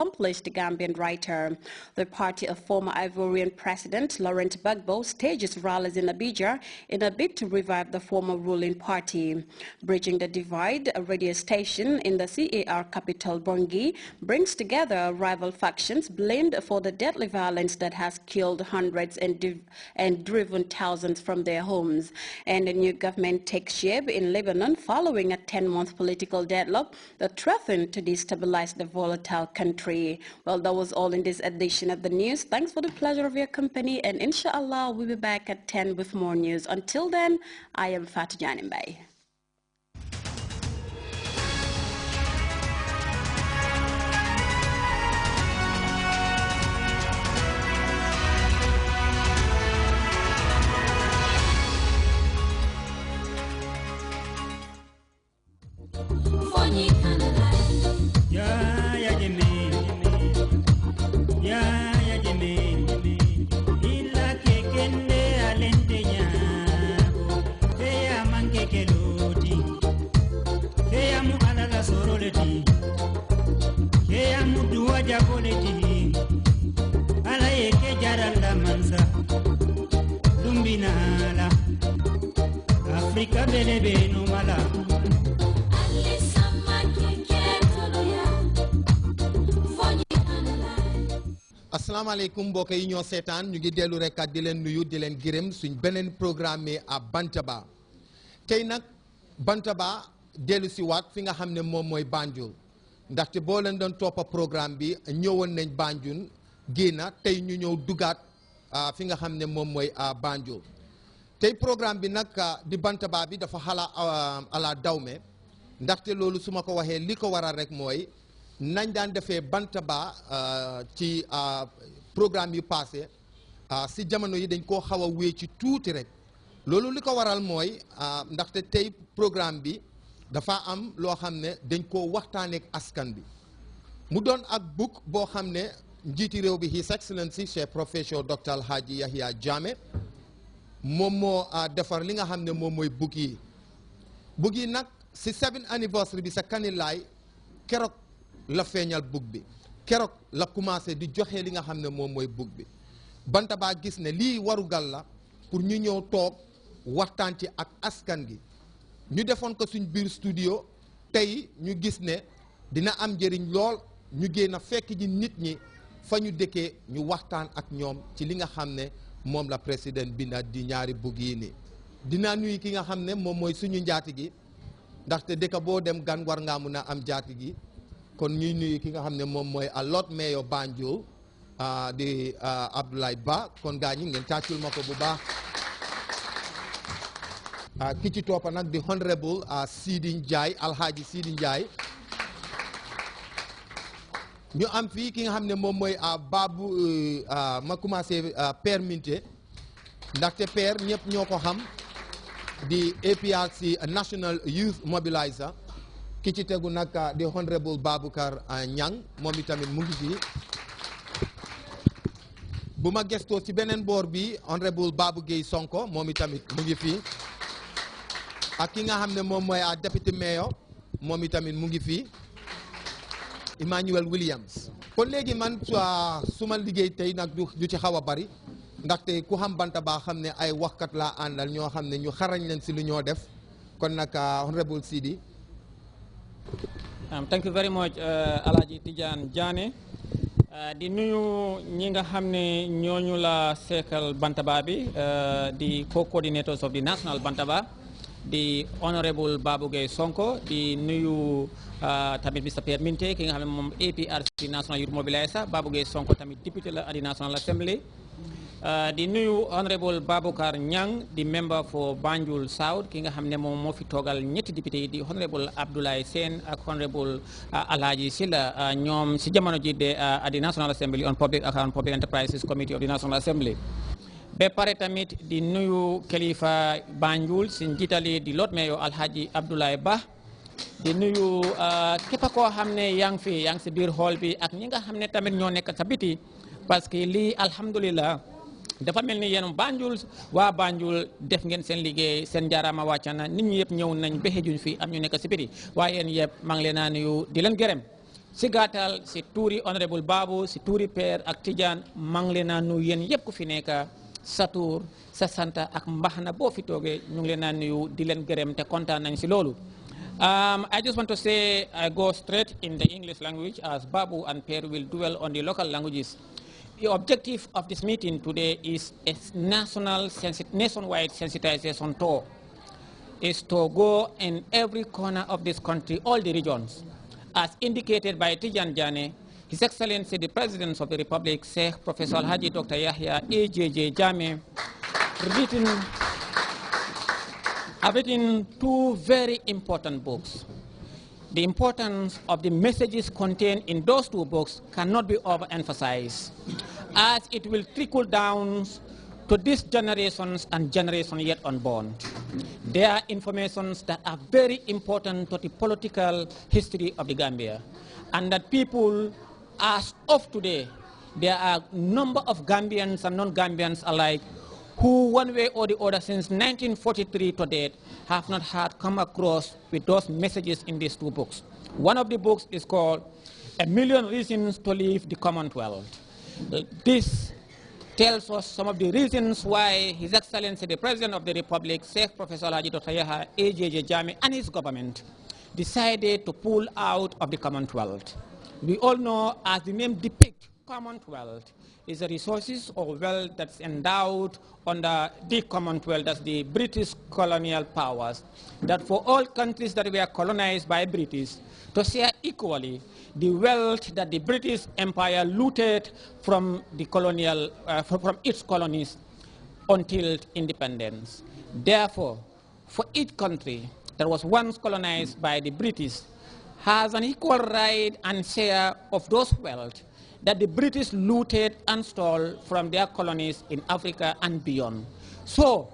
accomplished Gambian writer. The party of former Ivorian President Laurent Gbagbo stages rallies in Abidjan in a bid to revive the former ruling party. Bridging the Divide, a radio station in the CAR capital Bangui brings together rival factions blamed for the deadly violence that has killed hundreds and driven thousands from their homes. And a new government takes shape in Lebanon following a 10-month political deadlock that threatened to destabilize the volatile country. Well, that was all in this edition of the news. Thanks for the pleasure of your company, and inshallah we'll be back at 10 with more news. Until then, I am Fatou Janimbai. Africa belebe no mala. Assalamu alaikum mbokk yi ñoo seetaan ñu ngi dellu rek di leen nuyu di leen gërëm suñ beneen programme à Bantaba tey nag Bantaba dellu si waat fi nga xam ne moom mooy Banjul ndaxte boo leen doon toppa programme bi ñëwoon nañ Banjul génna tey ñu ñëw dugaat fi nga xam ne moom mooy Banjul tey programme bi nag di Bantaba bi dafa xala ala dawme ndaxte loolu su ma ko waxee li ko waral rek mooy nañ daan defee Bantaba ci programme yu passé si jamono yi dañ koo xaw a wéy ci tuuti rek loolu li ko waral mooy ndaxte tey programme bi dafa am loo xam ne dañ koo waxtaaneek askan bi mu doon ak book boo xam ne njiiti réew bi His Excellency Cheikh Professor Dr Alhaji Yahya Jammeh moom moo defar li nga xam ne moom mooy book yi nag si 7th anniversary bi sa kanilaay keroog la feeñal book bi keroog la commencé di joxe li nga xam ne moom mooy book bi Bantaba gis ne lii warugal la pour ñu ñëw toog waxtaan ci ak askan gi ñu defoon ko suñ biir studio tey ñu gis ne dina am njëriñ lool ñu génn a fekk ji nit ñi fa ñu dëkkee ñu waxtaan ak ñoom ci li nga xam ne moom la président binda di ñaari book yi nii dinaa nuyu ki nga xam ne moom mooy suñu njaati gi ndaxte dëkk boo dem gan war ngaa mun a am jaati gi kon ñuy nuyu ki nga xam ne moom mooy a lot mayor Banjul di Abdoulaye Ba kon gaa ñi ngeen tàccul ma ko bu baax ki ci toppa nag di honorable Sidi Ndiaye Alhaji Sidi Ndiaye ñu am fii ki nga xam ne moom mooy Babu ma commencé Père Minte ndaxte Père ñëpp ñoo ko xam di APRC National Youth Mobiliser ki ci tegu nag di honorable Baboucar Niang moom itamit mu ngi fii bu ma gestoo ci beneen boor bi honorable Babou Gueye Sonko moom itamit mu ngi fii ak ki nga xam ne moom mooy député mayor moom itamit mu ngi fii Emmanuel Williams kon léegi man su ma liggéey tey nag du ci xaw a bari ndaxte ku xam Bantaba xam ne ay waxkat laa àndal ñoo xam ne ñu xarañ leen si lu ñoo def kon nag honorable Sidi. Thank you very much Alhaji Tidiane Diané di nuyu ñi nga xam ne ñooñu la seekal Bantaba bi di co-coordinators of the national Bantaba di honorable Babou Gueye Sonko di nuyu tamit Mr Pierre Minte ki nga xam ne moom APRC National Youth Mobiliser Babou Gueye Sonko tamit député la at the National Assembly di nuyu honorable Baboucar Niang di member for Banjul South ki nga xam ne moom moo fi toogal ñetti député yi di honorable Abdoulaye Sène ak honorable Alhaji Silla ñoom si jamono ji de at the National Assembly on Public Account Public Enterprises Committee of the National Assembly ba pare tamit di nuyu kilifa Banjul si njiitali di Lord Mayor Alhaji Abdoulaye Ba di nuyu képp koo xam ne yaa ngi si biir hall bi ak ñi nga xam ne tamit ñoo nekk sa biti parce que lii alhamdulillah dafa mel ni yéen Banjul waa Banjul def ngeen seen liggéey seen jaaraama wàcc na nit ñi yëpp ñëw nañ ba xejuñ fi am ñu nekk si biti waaye yéen yëpp maa ngi leen a nuyu di leen gërëm si gàttal si tuuri honorable Babu si tuuri père ak Tidiane mang leen a nuyu yéen yëpp ku fi nekk sa tur sa santa ak mbaxna boo fi toogee ñu ngi leen a nuyu di leen gërëm te kontaan nañ si loolu. I just want to say I go straight in the English language as Babu and Per will dwell on the local languages. The objective of this meeting today is a nationwide sensitization tour. Is to go in every corner of this country, all the regions. As indicated by Tijan Jane, His Excellency the President of the Republic, Sheikh Professor Haji Dr. Yahya AJJ Jammeh, have written two very important books. The importance of the messages contained in those two books cannot be overemphasized, as it will trickle down to these generations and generations yet unborn. There are informations that are very important to the political history of the Gambia, and that people, as of today, there are a number of Gambians and non-Gambians alike who, one way or the other, since 1943 to date, have not had come across with those messages in these two books. One of the books is called A Million Reasons to Leave the Commonwealth. This tells us some of the reasons why His Excellency the President of the Republic, Sheikh Professor Haji Dr. Yahya AJJ Jammeh, and his government decided to pull out of the Commonwealth. We all know, as the name depicts, Commonwealth is the resources or wealth that's endowed under the Commonwealth, that's the British colonial powers, that for all countries that were colonized by British to share equally the wealth that the British Empire looted from the colonial, from its colonies until independence. Therefore, for each country that was once colonized by the British has an equal right and share of those wealth that the British looted and stole from their colonies in Africa and beyond. So,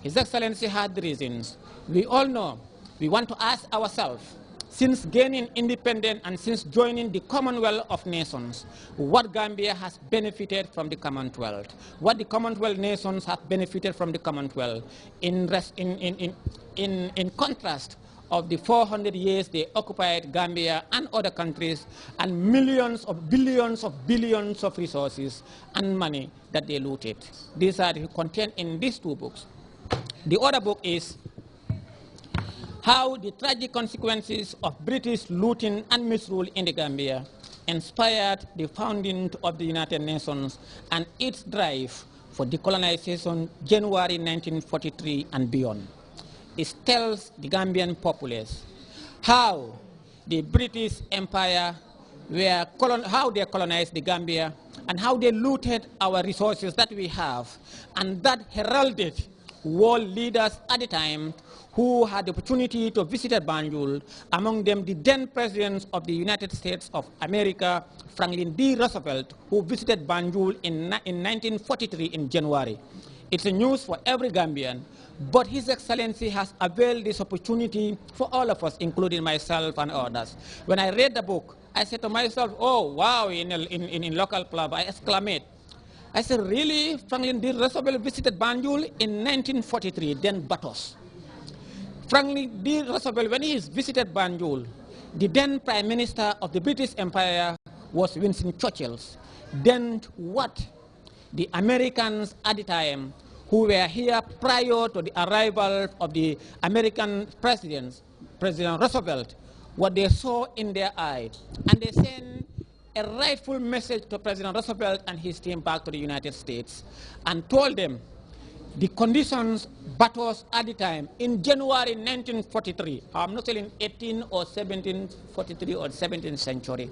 His Excellency had the reasons. We all know, we want to ask ourselves, since gaining independence and since joining the Commonwealth of Nations, what Gambia has benefited from the Commonwealth, what the Commonwealth nations have benefited from the Commonwealth, in contrast of the 400 years they occupied Gambia and other countries, and millions of billions of resources and money that they looted. These are contained in these two books. The other book is How the Tragic Consequences of British Looting and Misrule in the Gambia Inspired the Founding of the United Nations and its Drive for Decolonization, January 1943 and beyond. It tells the Gambian populace how the British Empire how they colonized the Gambia and how they looted our resources that we have, and that heralded world leaders at the time who had the opportunity to visit Banjul, among them the then President of the United States of America, Franklin D. Roosevelt, who visited Banjul in 1943 in January. It's a news for every Gambian, but His Excellency has availed this opportunity for all of us, including myself and others. When I read the book, I said to myself, oh, wow, in local club, I exclaimed. I said, really? Franklin D. Roosevelt visited Banjul in 1943, then Batos. Franklin D. Roosevelt, when he visited Banjul, the then Prime Minister of the British Empire was Winston Churchill. Then what the Americans at the time who were here prior to the arrival of the American presidents, President Roosevelt, what they saw in their eyes, and they sent a rightful message to President Roosevelt and his team back to the United States and told them the conditions battles at the time in January 1943. I'm not telling 18 or 1743 or 17th century.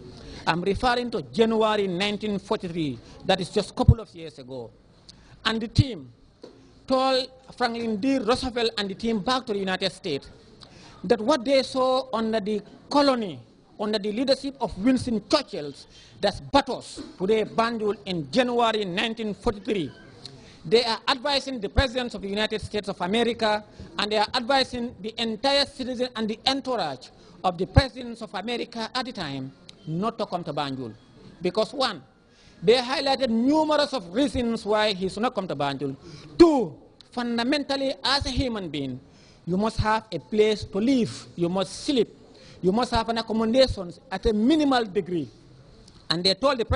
I'm referring to January 1943. That is just a couple of years ago. And the team told Franklin D. Roosevelt and the team back to the United States that what they saw under the colony, under the leadership of Winston Churchill, that's battles today Banjul in January 1943. They are advising the presidents of the United States of America, and they are advising the entire citizen and the entourage of the presidents of America at the time not to come to Banjul. Because one, they highlighted numerous of reasons why he should not come to Banjul. Two, fundamentally as a human being, you must have a place to live. You must sleep. you must have an accommodations at a minimal degree. And they told the president